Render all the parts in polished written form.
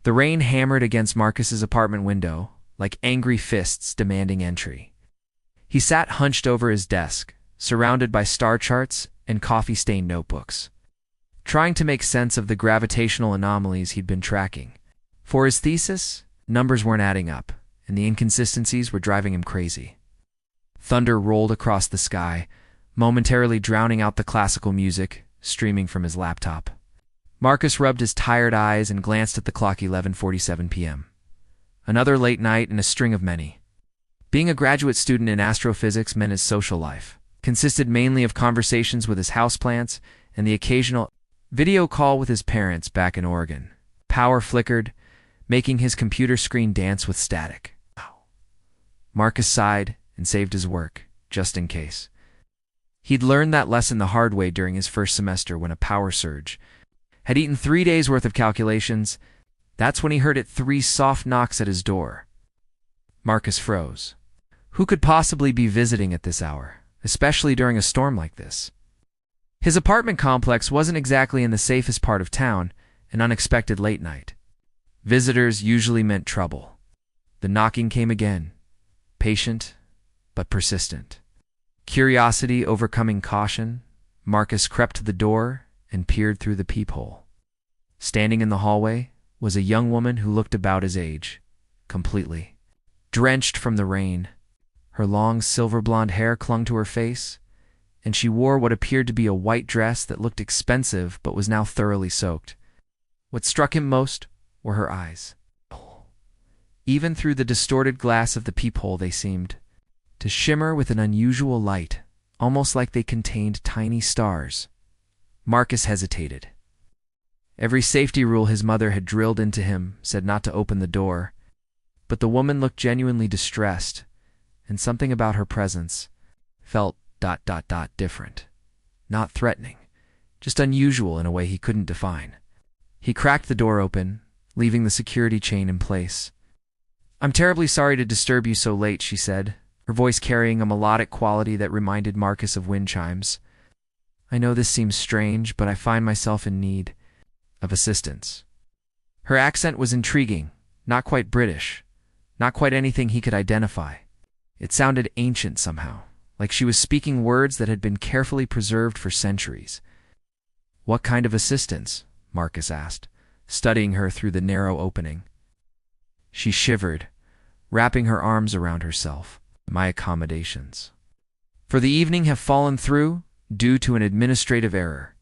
The rain hammered against Marcus's apartment window, like angry fists demanding entry. He sat hunched over his desk, surrounded by star charts and coffee-stained notebooks, trying to make sense of the gravitational anomalies he'd been tracking. For his thesis, numbers weren't adding up, and the inconsistencies were driving him crazy. Thunder rolled across the sky, momentarily drowning out the classical music streaming from his laptop. Marcus rubbed his tired eyes and glanced at the clock. 11:47 p.m. Another late night in a string of many. Being a graduate student in astrophysics meant his social life consisted mainly of conversations with his houseplants and the occasional video call with his parents back in Oregon. Power flickered, making his computer screen dance with static. Marcus sighed and saved his work, just in case. He'd learned that lesson the hard way during his first semester when a power surge had eaten 3 days' worth of calculations. That's when he heard it 3 soft knocks at his door. Marcus froze. Who could possibly be visiting at this hour, especially during a storm like this? His apartment complex wasn't exactly in the safest part of town, an unexpected late night. Visitors usually meant trouble. The knocking came again, patient but persistent. Curiosity overcoming caution, Marcus crept to the door and peered through the peephole. Standing in the hallway was a young woman who looked about his age, completely drenched from the rain. Her long silver blonde hair clung to her face, and she wore what appeared to be a white dress that looked expensive but was now thoroughly soaked. What struck him most were her eyes. Even through the distorted glass of the peephole, they seemed to shimmer with an unusual light, almost like they contained tiny stars. Marcus hesitated. Every safety rule his mother had drilled into him said not to open the door, but the woman looked genuinely distressed, and something about her presence felt ... different. Not threatening, just unusual in a way he couldn't define. He cracked the door open, leaving the security chain in place. "I'm terribly sorry to disturb you so late," she said, her voice carrying a melodic quality that reminded Marcus of wind chimes. "I know this seems strange, but I find myself in need of assistance." Her accent was intriguing, not quite British, not quite anything he could identify. It sounded ancient somehow, like she was speaking words that had been carefully preserved for centuries. "What kind of assistance?" Marcus asked, studying her through the narrow opening. She shivered, wrapping her arms around herself. "My accommodations for the evening have fallen through due to an administrative error.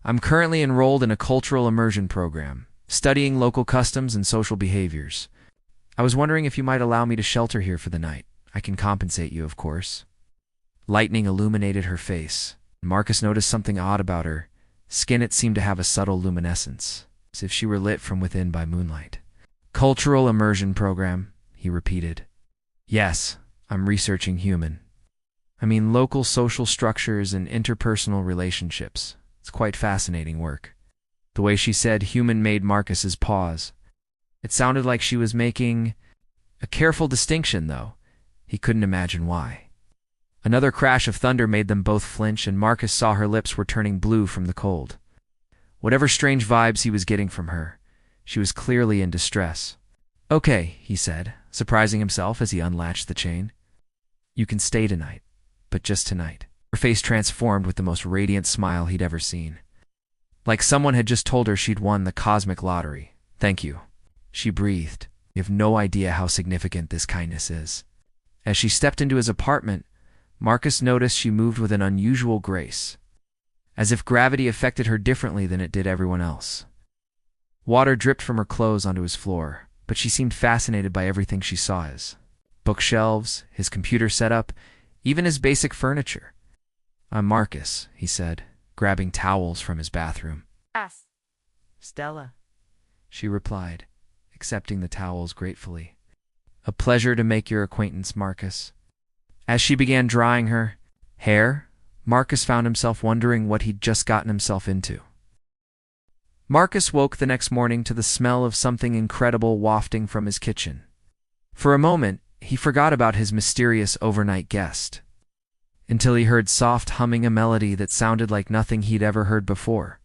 I'm currently enrolled in a cultural immersion program, studying local customs and social behaviors. I was wondering if you might allow me to shelter here for the night. I can compensate you, of course." Lightning illuminated her face. Marcus noticed something odd about her skin. It seemed to have a subtle luminescence, as if she were lit from within by moonlight. "Cultural immersion program," he repeated. "Yes, I'm researching local social structures and interpersonal relationships. It's quite fascinating work." The way she said human made Marcus's pause. It sounded like she was making a careful distinction, though he couldn't imagine why. Another crash of thunder made them both flinch, and Marcus saw her lips were turning blue from the cold. Whatever strange vibes he was getting from her, she was clearly in distress. "Okay," he said, surprising himself as he unlatched the chain. "You can stay tonight, but just tonight." Her face transformed with the most radiant smile he'd ever seen. Like someone had just told her she'd won the cosmic lottery. "Thank you," she breathed. "You have no idea how significant this kindness is." As she stepped into his apartment, Marcus noticed she moved with an unusual grace, as if gravity affected her differently than it did everyone else. Water dripped from her clothes onto his floor, but she seemed fascinated by everything she saw: his bookshelves, his computer setup, even his basic furniture. "I'm Marcus," he said, grabbing towels from his bathroom. Stella," she replied, accepting the towels gratefully. "A pleasure to make your acquaintance, Marcus." As she began drying her hair, Marcus found himself wondering what he'd just gotten himself into. Marcus woke the next morning to the smell of something incredible wafting from his kitchen. For a moment, he forgot about his mysterious overnight guest, until he heard soft humming a melody that sounded like nothing he'd ever heard before.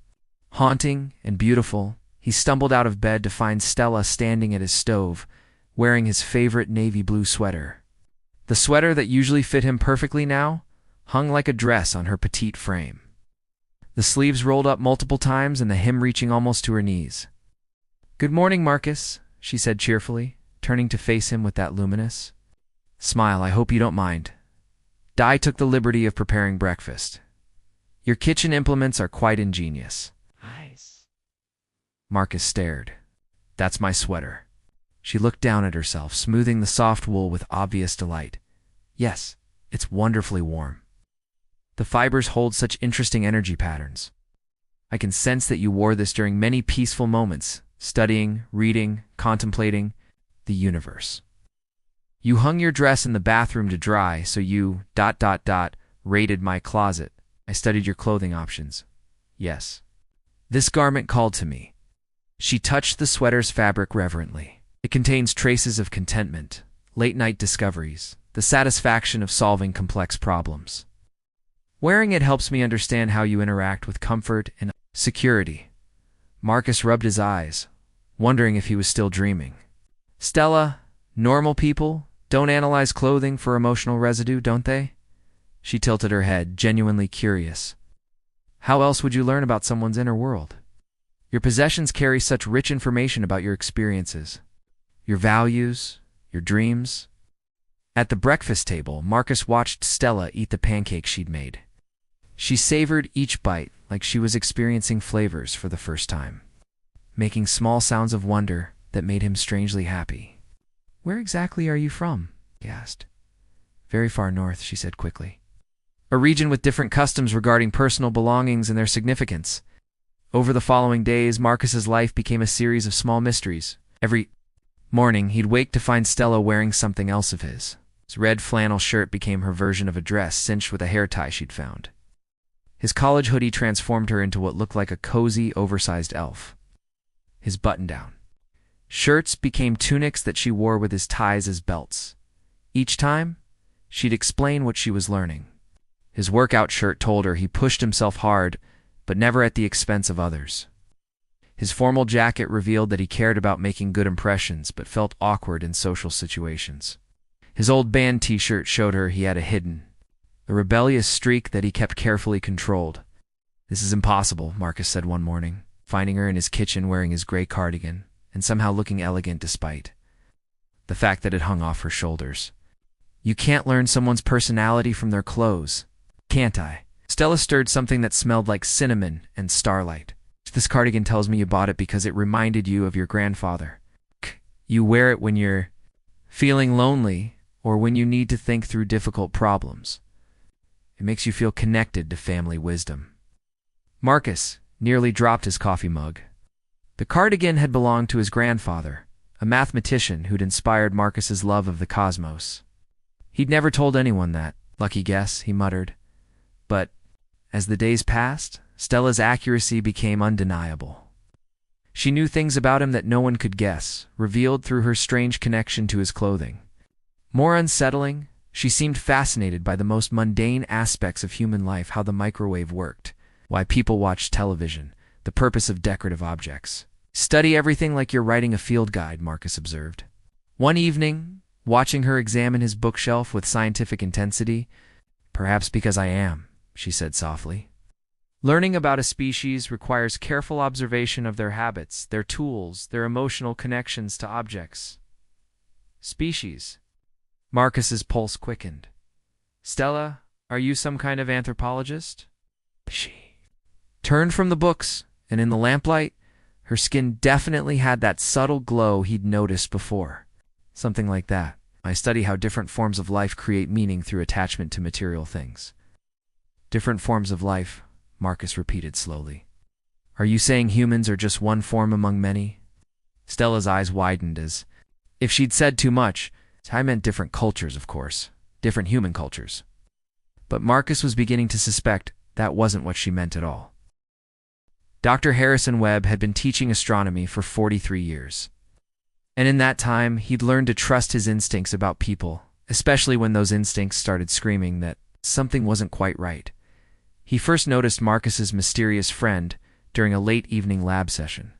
Haunting and beautiful, He stumbled out of bed to find Stella standing at his stove, wearing his favorite navy blue sweater. The sweater that usually fit him perfectly now hung like a dress on her petite frame. The sleeves rolled up multiple times and the hem reaching almost to her knees. "Good morning, Marcus," she said cheerfully, turning to face him with that luminous smile. "I hope you don't mind. Di took the liberty of preparing breakfast. Your kitchen implements are quite ingenious." Nice. Marcus stared. "That's my sweater." She looked down at herself, smoothing the soft wool with obvious delight. "Yes, it's wonderfully warm. The fibers hold such interesting energy patterns. I can sense that you wore this during many peaceful moments, studying, reading, contemplating the universe. You hung your dress in the bathroom to dry, so you ... raided my closet. I studied your clothing options. Yes. This garment called to me." She touched the sweater's fabric reverently. "It contains traces of contentment, late-night discoveries, the satisfaction of solving complex problems. Wearing it helps me understand how you interact with comfort and security." Marcus rubbed his eyes, wondering if he was still dreaming. "Stella, normal people don't analyze clothing for emotional residue, don't they?" She tilted her head, genuinely curious. "How else would you learn about someone's inner world? Your possessions carry such rich information about your experiences, your values, your dreams." At the breakfast table, Marcus watched Stella eat the pancakes she'd made. She savored each bite like she was experiencing flavors for the first time, making small sounds of wonder that made him strangely happy. "Where exactly are you from?" he asked. "Very far north," she said quickly. "A region with different customs regarding personal belongings and their significance." Over the following days, Marcus's life became a series of small mysteries. Every morning, he'd wake to find Stella wearing something else of his. His red flannel shirt became her version of a dress cinched with a hair tie she'd found. His college hoodie transformed her into what looked like a cozy, oversized elf. His button-down shirts became tunics that she wore with his ties as belts. Each time, she'd explain what she was learning. His workout shirt told her he pushed himself hard, but never at the expense of others. His formal jacket revealed that he cared about making good impressions, but felt awkward in social situations. His old band t-shirt showed her he had a rebellious streak that he kept carefully controlled. "This is impossible," Marcus said one morning, finding her in his kitchen wearing his gray cardigan, and somehow looking elegant despite the fact that it hung off her shoulders. "You can't learn someone's personality from their clothes, can't I?" Stella stirred something that smelled like cinnamon and starlight. "This cardigan tells me you bought it because it reminded you of your grandfather. You wear it when you're feeling lonely or when you need to think through difficult problems. It makes you feel connected to family wisdom." Marcus nearly dropped his coffee mug. The cardigan had belonged to his grandfather, a mathematician who'd inspired Marcus's love of the cosmos. He'd never told anyone that. "Lucky guess," he muttered. But as the days passed, Stella's accuracy became undeniable. She knew things about him that no one could guess, revealed through her strange connection to his clothing. More unsettling, she seemed fascinated by the most mundane aspects of human life: how the microwave worked, why people watched television, the purpose of decorative objects. "Study everything like you're writing a field guide," Marcus observed. One evening, watching her examine his bookshelf with scientific intensity, "Perhaps because I am," she said softly. "Learning about a species requires careful observation of their habits, their tools, their emotional connections to objects." Species. Marcus's pulse quickened. "Stella, are you some kind of anthropologist?" She turned from the books, and in the lamplight, her skin definitely had that subtle glow he'd noticed before. "Something like that. I study how different forms of life create meaning through attachment to material things." "Different forms of life," Marcus repeated slowly. "Are you saying humans are just one form among many?" Stella's eyes widened as if she'd said too much. "I meant different cultures, of course. Different human cultures." But Marcus was beginning to suspect that wasn't what she meant at all. Dr. Harrison Webb had been teaching astronomy for 43 years. And in that time, he'd learned to trust his instincts about people, especially when those instincts started screaming that something wasn't quite right. He first noticed Marcus's mysterious friend during a late evening lab session.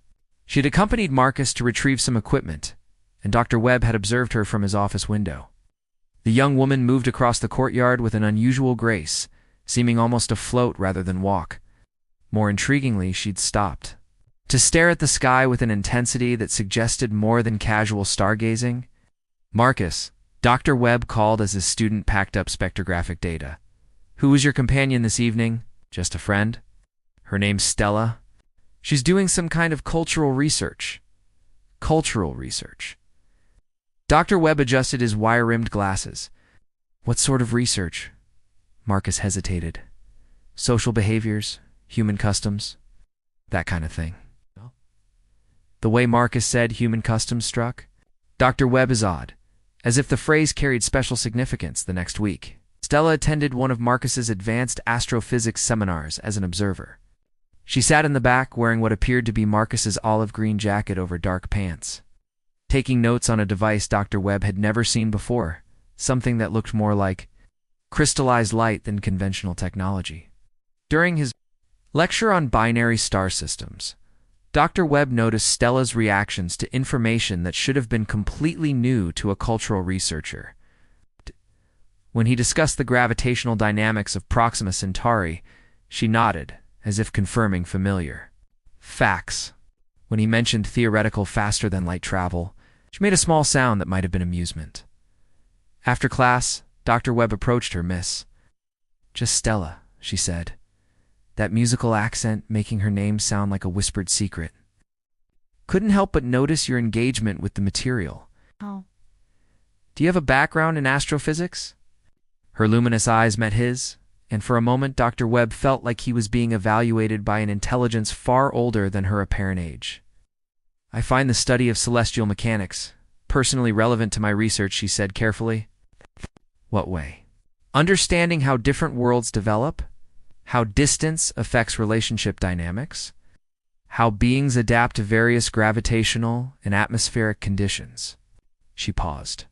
She had accompanied Marcus to retrieve some equipment, and Dr. Webb had observed her from his office window. The young woman moved across the courtyard with an unusual grace, seeming almost to float rather than walk. More intriguingly, she'd stopped to stare at the sky with an intensity that suggested more than casual stargazing. "Marcus," Dr. Webb called as his student packed up spectrographic data. "Who was your companion this evening? Just a friend?" "Her name's Stella. She's doing some kind of cultural research." "Cultural research?" Dr. Webb adjusted his wire-rimmed glasses. "What sort of research?" Marcus hesitated. "Social behaviors, human customs, that kind of thing." The way Marcus said human customs struck Dr. Webb as odd, as if the phrase carried special significance. The next week, Stella attended one of Marcus's advanced astrophysics seminars as an observer. She sat in the back wearing what appeared to be Marcus's olive green jacket over dark pants, taking notes on a device Dr. Webb had never seen before, something that looked more like crystallized light than conventional technology. During his lecture on binary star systems, Dr. Webb noticed Stella's reactions to information that should have been completely new to a cultural researcher. When he discussed the gravitational dynamics of Proxima Centauri, she nodded, as if confirming familiar facts. When he mentioned theoretical faster-than-light travel, she made a small sound that might have been amusement. After class, Dr. Webb approached her. "Miss." "Just Stella," she said, that musical accent making her name sound like a whispered secret. "Couldn't help but notice your engagement with the material." Oh. "Do you have a background in astrophysics?" Her luminous eyes met his, and for a moment Dr. Webb felt like he was being evaluated by an intelligence far older than her apparent age. "I find the study of celestial mechanics personally relevant to my research," she said carefully. "What way?" "Understanding how different worlds develop, how distance affects relationship dynamics, how beings adapt to various gravitational and atmospheric conditions." She paused.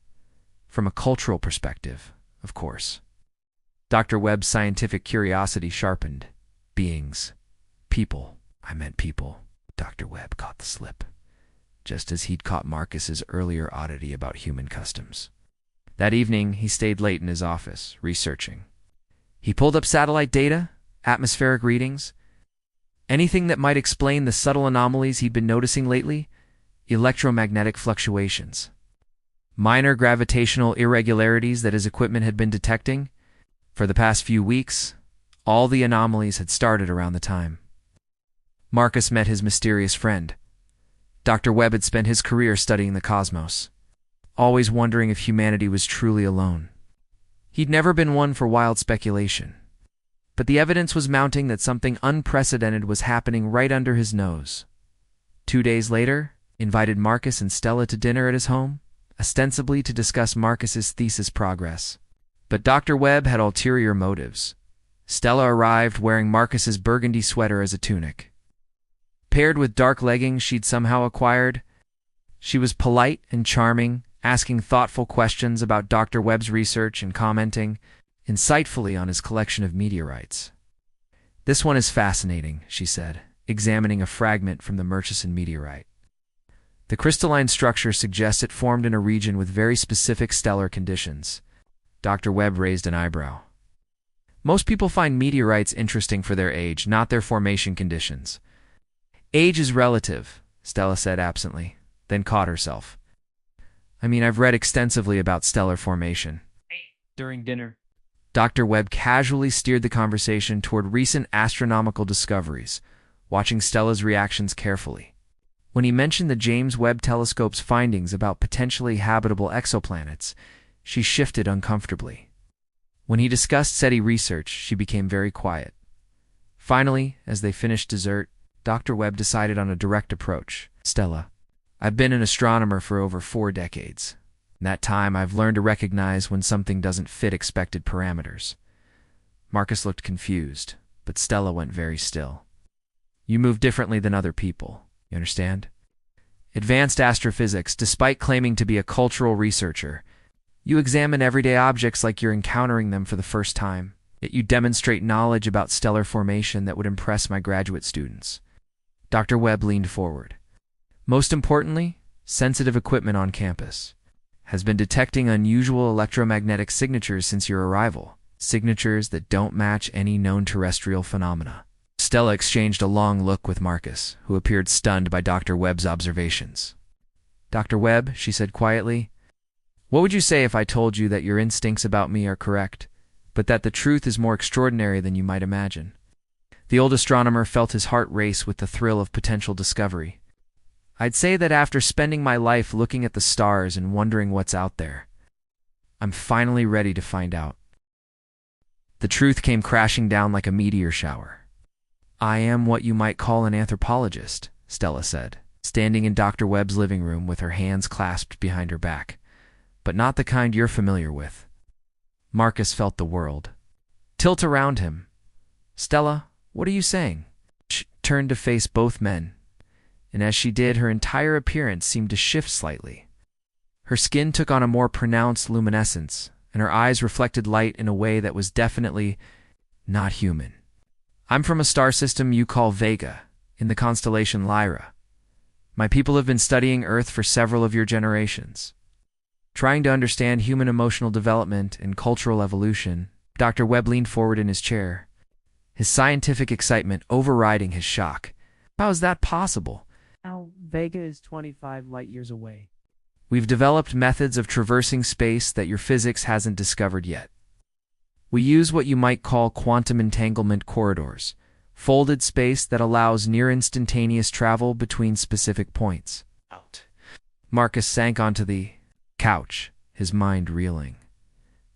"From a cultural perspective, of course." Dr. Webb's scientific curiosity sharpened. "Beings. People." "I meant people." Dr. Webb caught the slip, just as he'd caught Marcus's earlier oddity about human customs. That evening, he stayed late in his office, researching. He pulled up satellite data, atmospheric readings, anything that might explain the subtle anomalies he'd been noticing lately, electromagnetic fluctuations, minor gravitational irregularities that his equipment had been detecting. For the past few weeks, all the anomalies had started around the time Marcus met his mysterious friend. Dr. Webb had spent his career studying the cosmos, always wondering if humanity was truly alone. He'd never been one for wild speculation, but the evidence was mounting that something unprecedented was happening right under his nose. 2 days later, invited Marcus and Stella to dinner at his home, ostensibly to discuss Marcus's thesis progress. But Dr. Webb had ulterior motives. Stella arrived wearing Marcus's burgundy sweater as a tunic. Paired with dark leggings she'd somehow acquired, she was polite and charming, asking thoughtful questions about Dr. Webb's research and commenting insightfully on his collection of meteorites. "This one is fascinating," she said, examining a fragment from the Murchison meteorite. The crystalline structure suggests it formed in a region with very specific stellar conditions. Dr. Webb raised an eyebrow. "Most people find meteorites interesting for their age, not their formation conditions." "Age is relative," Stella said absently, then caught herself. "I mean, I've read extensively about stellar formation." During dinner, Dr. Webb casually steered the conversation toward recent astronomical discoveries, watching Stella's reactions carefully. When he mentioned the James Webb Telescope's findings about potentially habitable exoplanets, she shifted uncomfortably. When he discussed SETI research, she became very quiet. Finally, as they finished dessert, Dr. Webb decided on a direct approach. "Stella, I've been an astronomer for over 4 decades. In that time, I've learned to recognize when something doesn't fit expected parameters." Marcus looked confused, but Stella went very still. "You move differently than other people, you understand? Advanced astrophysics, despite claiming to be a cultural researcher, you examine everyday objects like you're encountering them for the first time, yet you demonstrate knowledge about stellar formation that would impress my graduate students." Dr. Webb leaned forward. Most importantly, sensitive equipment on campus has been detecting unusual electromagnetic signatures since your arrival, signatures that don't match any known terrestrial phenomena. Stella exchanged a long look with Marcus, who appeared stunned by Dr. Webb's observations. "Dr. Webb," she said quietly, "what would you say if I told you that your instincts about me are correct, but that the truth is more extraordinary than you might imagine?" The old astronomer felt his heart race with the thrill of potential discovery. "I'd say that after spending my life looking at the stars and wondering what's out there, I'm finally ready to find out." The truth came crashing down like a meteor shower. "I am what you might call an anthropologist," Stella said, standing in Dr. Webb's living room with her hands clasped behind her back, "but not the kind you're familiar with." Marcus felt the world tilt around him. "Stella, what are you saying?" She turned to face both men, and as she did, her entire appearance seemed to shift slightly. Her skin took on a more pronounced luminescence, and her eyes reflected light in a way that was definitely not human. "I'm from a star system you call Vega, in the constellation Lyra. My people have been studying Earth for several of your generations, trying to understand human emotional development and cultural evolution." Dr. Webb leaned forward in his chair, his scientific excitement overriding his shock. "How is that possible?" Now, Vega is 25 light years away. "We've developed methods of traversing space that your physics hasn't discovered yet. We use what you might call quantum entanglement corridors, folded space that allows near-instantaneous travel between specific points." Out. Marcus sank onto the couch, his mind reeling.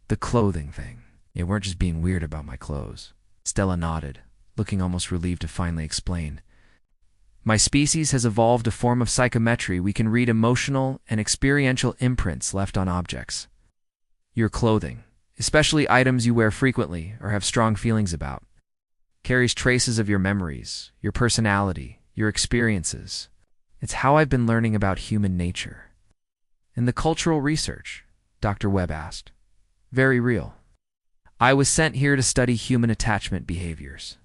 "The clothing thing. You weren't just being weird about my clothes." Stella nodded, looking almost relieved to finally explain. "My species has evolved a form of psychometry. We can read emotional and experiential imprints left on objects. Your clothing, especially items you wear frequently or have strong feelings about, carries traces of your memories, your personality, your experiences. It's how I've been learning about human nature." "And the cultural research?" Dr. Webb asked. "Very real. I was sent here to study human attachment behaviors,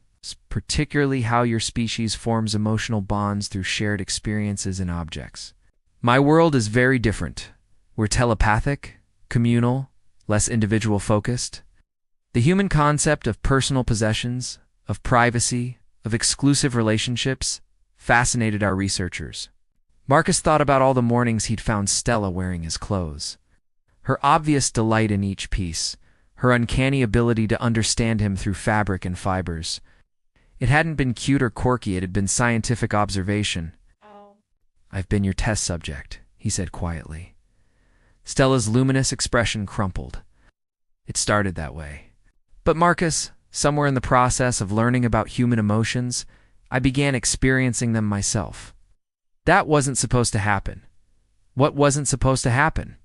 particularly how your species forms emotional bonds through shared experiences and objects. My world is very different. We're telepathic, communal, less individual-focused. The human concept of personal possessions, of privacy, of exclusive relationships, fascinated our researchers." Marcus thought about all the mornings he'd found Stella wearing his clothes. Her obvious delight in each piece, her uncanny ability to understand him through fabric and fibers. It hadn't been cute or quirky, it had been scientific observation. "I've been your test subject," he said quietly. Stella's luminous expression crumpled. "It started that way. But Marcus, somewhere in the process of learning about human emotions, I began experiencing them myself." "That wasn't supposed to happen." "What wasn't supposed to happen?"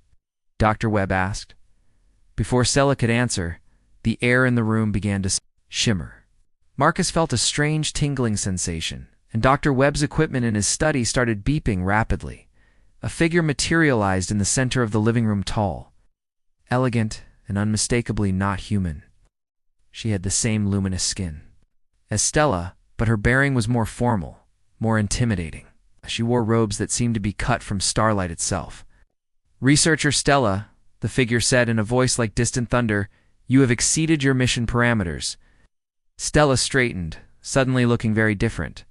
Dr. Webb asked. Before Stella could answer, the air in the room began to shimmer. Marcus felt a strange tingling sensation, and Dr. Webb's equipment in his study started beeping rapidly. A figure materialized in the center of the living room, tall, elegant, and unmistakably not human. She had the same luminous skin as Stella, but her bearing was more formal, more intimidating. She wore robes that seemed to be cut from starlight itself. "Researcher Stella," the figure said in a voice like distant thunder, "you have exceeded your mission parameters." Stella straightened, suddenly looking very different.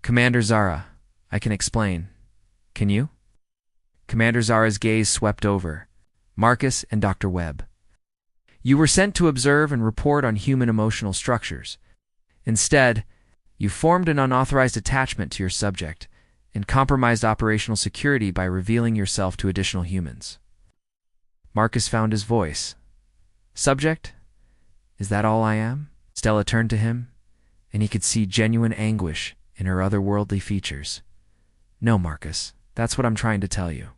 "Commander Zara, I can explain. Can you?" Commander Zara's gaze swept over Marcus and Dr. Webb. "You were sent to observe and report on human emotional structures. Instead, you formed an unauthorized attachment to your subject and compromised operational security by revealing yourself to additional humans." Marcus found his voice. "Subject? Is that all I am?" Stella turned to him, and he could see genuine anguish in her otherworldly features. "No, Marcus, that's what I'm trying to tell you.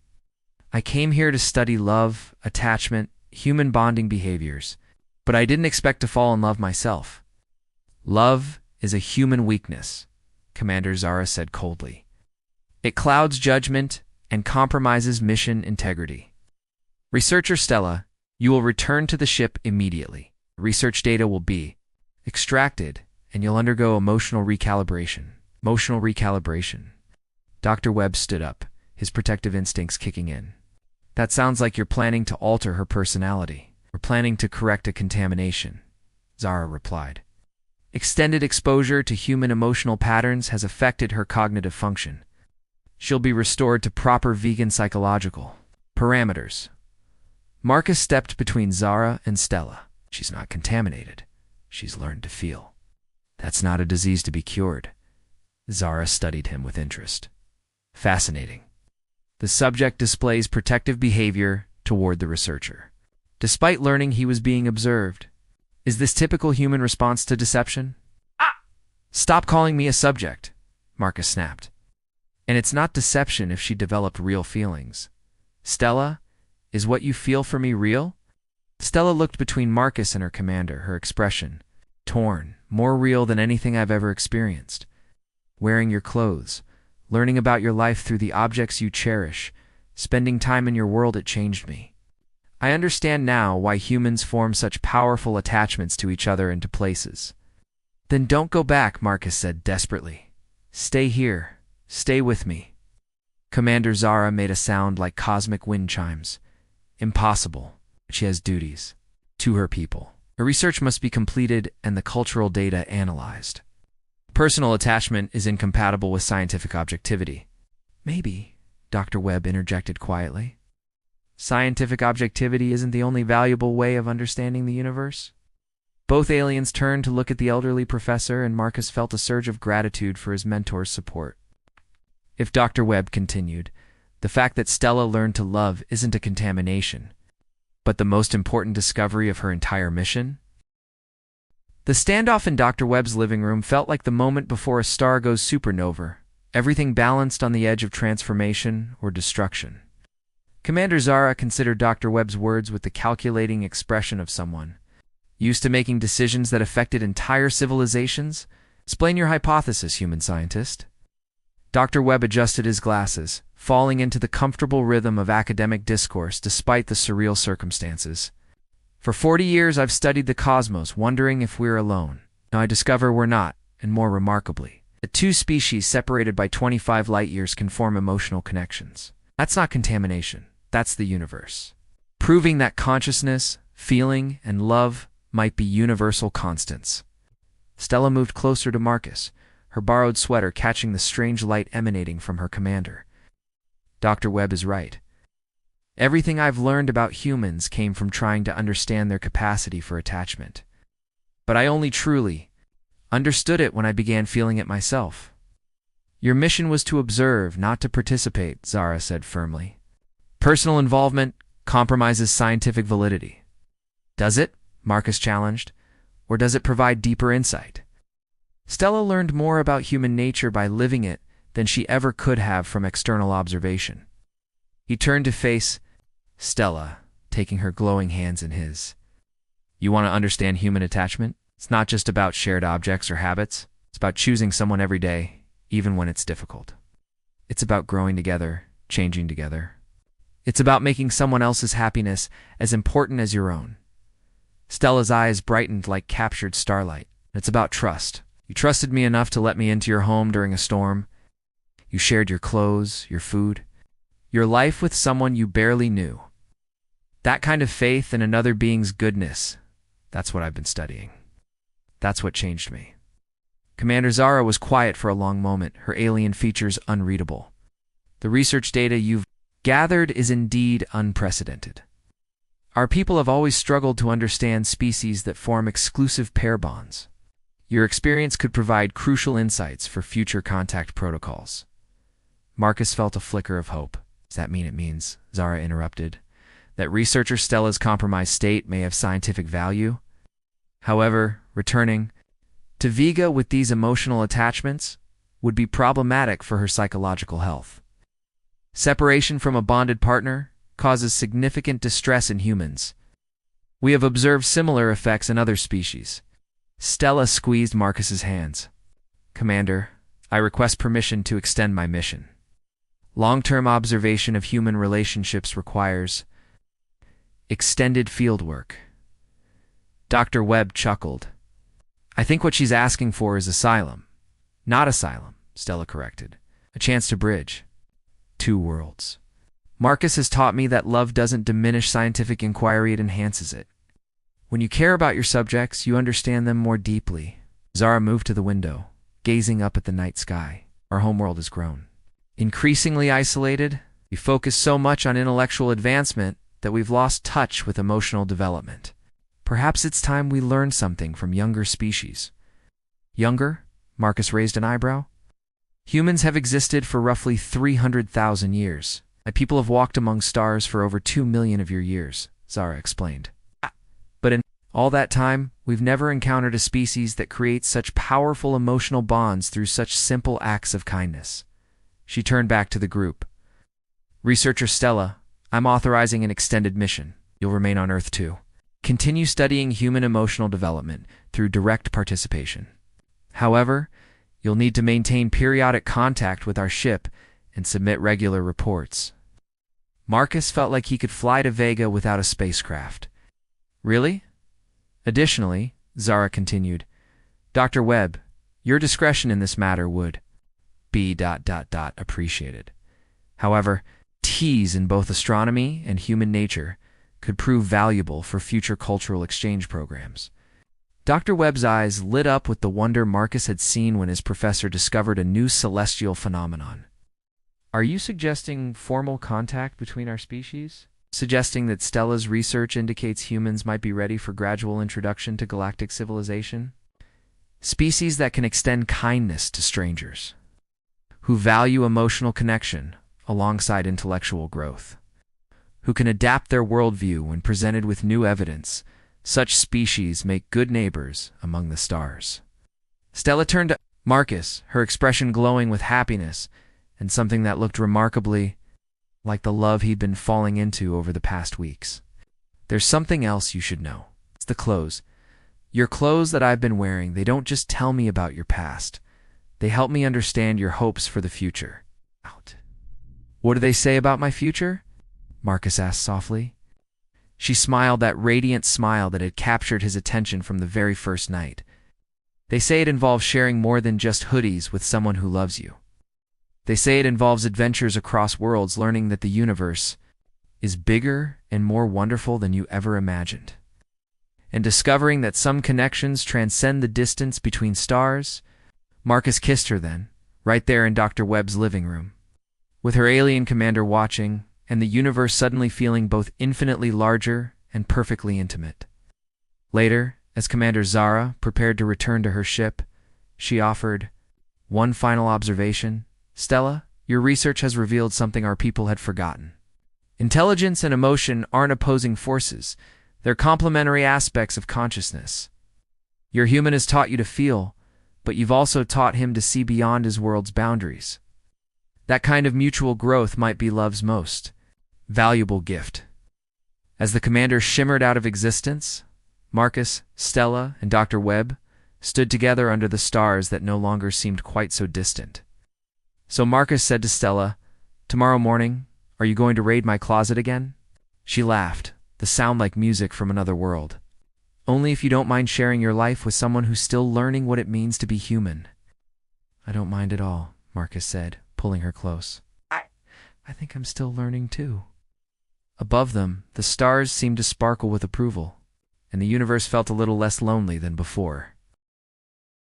I came here to study love, attachment, human bonding behaviors, but I didn't expect to fall in love myself." "Love is a human weakness," Commander Zara said coldly. "It clouds judgment and compromises mission integrity. Researcher Stella, you will return to the ship immediately. Research data will be extracted, and you'll undergo emotional recalibration." "Emotional recalibration?" Dr. Webb stood up, his protective instincts kicking in. That sounds like you're planning to alter her personality. We're planning to correct a contamination, Zara replied. Extended exposure to human emotional patterns has affected her cognitive function. She'll be restored to proper vegan psychological parameters. Marcus stepped between Zara and Stella. She's not contaminated. She's learned to feel. That's not a disease to be cured. Zara studied him with interest. Fascinating. The subject displays protective behavior toward the researcher, despite learning he was being observed. Is this typical human response to deception? Ah! Stop calling me a subject, Marcus snapped. And it's not deception if she developed real feelings. Stella, is what you feel for me real? Stella looked between Marcus and her commander, her expression torn, more real than anything I've ever experienced. Wearing your clothes, learning about your life through the objects you cherish, spending time in your world, it changed me. I understand now why humans form such powerful attachments to each other and to places. Then don't go back, Marcus said desperately. Stay here. Stay with me. Commander Zara made a sound like cosmic wind chimes. Impossible. She has duties. To her people. Her research must be completed and the cultural data analyzed. Personal attachment is incompatible with scientific objectivity. Maybe, Dr. Webb interjected quietly. Scientific objectivity isn't the only valuable way of understanding the universe. Both aliens turned to look at the elderly professor, and Marcus felt a surge of gratitude for his mentor's support. If Dr. Webb continued, the fact that Stella learned to love isn't a contamination, but the most important discovery of her entire mission? The standoff in Dr. Webb's living room felt like the moment before a star goes supernova, everything balanced on the edge of transformation or destruction. Commander Zara considered Dr. Webb's words with the calculating expression of someone used to making decisions that affected entire civilizations. Explain your hypothesis, human scientist. Dr. Webb adjusted his glasses, falling into the comfortable rhythm of academic discourse despite the surreal circumstances. For 40 years I've studied the cosmos, wondering if we're alone. Now I discover we're not, and more remarkably, that two species separated by 25 light-years can form emotional connections. That's not contamination, that's the universe. Proving that consciousness, feeling, and love might be universal constants. Stella moved closer to Marcus, her borrowed sweater catching the strange light emanating from her commander. Dr. Webb is right. Everything I've learned about humans came from trying to understand their capacity for attachment. But I only truly understood it when I began feeling it myself. Your mission was to observe, not to participate, Zara said firmly. Personal involvement compromises scientific validity. Does it? Marcus challenged. Or does it provide deeper insight? Stella learned more about human nature by living it than she ever could have from external observation. He turned to face Stella, taking her glowing hands in his. You want to understand human attachment? It's not just about shared objects or habits. It's about choosing someone every day, even when it's difficult. It's about growing together, changing together. It's about making someone else's happiness as important as your own. Stella's eyes brightened like captured starlight. It's about trust. You trusted me enough to let me into your home during a storm. You shared your clothes, your food, your life with someone you barely knew. That kind of faith in another being's goodness, that's what I've been studying. That's what changed me. Commander Zara was quiet for a long moment, her alien features unreadable. The research data you've gathered is indeed unprecedented. Our people have always struggled to understand species that form exclusive pair bonds. Your experience could provide crucial insights for future contact protocols. Marcus felt a flicker of hope. Does that mean it means, Zara interrupted, that researcher Stella's compromised state may have scientific value? However, returning to Vega with these emotional attachments would be problematic for her psychological health. Separation from a bonded partner causes significant distress in humans. We have observed similar effects in other species. Stella squeezed Marcus's hands. Commander, I request permission to extend my mission. Long-term observation of human relationships requires extended fieldwork. Dr. Webb chuckled. I think what she's asking for is asylum. Not asylum, Stella corrected. a chance to bridge two worlds. Marcus has taught me that love doesn't diminish scientific inquiry, it enhances it. When you care about your subjects, you understand them more deeply. Zara moved to the window, gazing up at the night sky. Our homeworld has grown. Increasingly isolated, we focus so much on intellectual advancement that we've lost touch with emotional development. Perhaps it's time we learn something from younger species. Younger? Marcus raised an eyebrow. Humans have existed for roughly 300,000 years. My people have walked among stars for over 2 million of your years, Zara explained. But in all that time, we've never encountered a species that creates such powerful emotional bonds through such simple acts of kindness. She turned back to the group. Researcher Stella, I'm authorizing an extended mission. You'll remain on Earth too. Continue studying human emotional development through direct participation. However, you'll need to maintain periodic contact with our ship and submit regular reports. Marcus felt like he could fly to Vega without a spacecraft. Really? Additionally, Zara continued, Dr. Webb, your discretion in this matter would be ... appreciated. However, T's in both astronomy and human nature could prove valuable for future cultural exchange programs. Dr. Webb's eyes lit up with the wonder Marcus had seen when his professor discovered a new celestial phenomenon. Are you suggesting formal contact between our species? Suggesting that Stella's research indicates humans might be ready for gradual introduction to galactic civilization? Species that can extend kindness to strangers, who value emotional connection alongside intellectual growth, who can adapt their worldview when presented with new evidence. Such species make good neighbors among the stars. Stella turned to Marcus, her expression glowing with happiness and something that looked remarkably like the love he'd been falling into over the past weeks. There's something else you should know. It's the clothes. Your clothes that I've been wearing, they don't just tell me about your past. They help me understand your hopes for the future. Out. What do they say about my future? Marcus asked softly. She smiled that radiant smile that had captured his attention from the very first night. They say it involves sharing more than just hoodies with someone who loves you. They say it involves adventures across worlds, learning that the universe is bigger and more wonderful than you ever imagined, and discovering that some connections transcend the distance between stars. Marcus kissed her then, right there in Dr. Webb's living room, with her alien commander watching, and the universe suddenly feeling both infinitely larger and perfectly intimate. Later, as Commander Zara prepared to return to her ship, she offered one final observation. Stella, your research has revealed something our people had forgotten. Intelligence and emotion aren't opposing forces. They're complementary aspects of consciousness. Your human has taught you to feel, but you've also taught him to see beyond his world's boundaries. That kind of mutual growth might be love's most valuable gift. As the commander shimmered out of existence, Marcus, Stella, and Dr. Webb stood together under the stars that no longer seemed quite so distant. So Marcus said to Stella, "Tomorrow morning, are you going to raid my closet again?" She laughed, the sound like music from another world. "Only if you don't mind sharing your life with someone who's still learning what it means to be human." "I don't mind at all," Marcus said, pulling her close. I think I'm still learning too." Above them, the stars seemed to sparkle with approval, and the universe felt a little less lonely than before.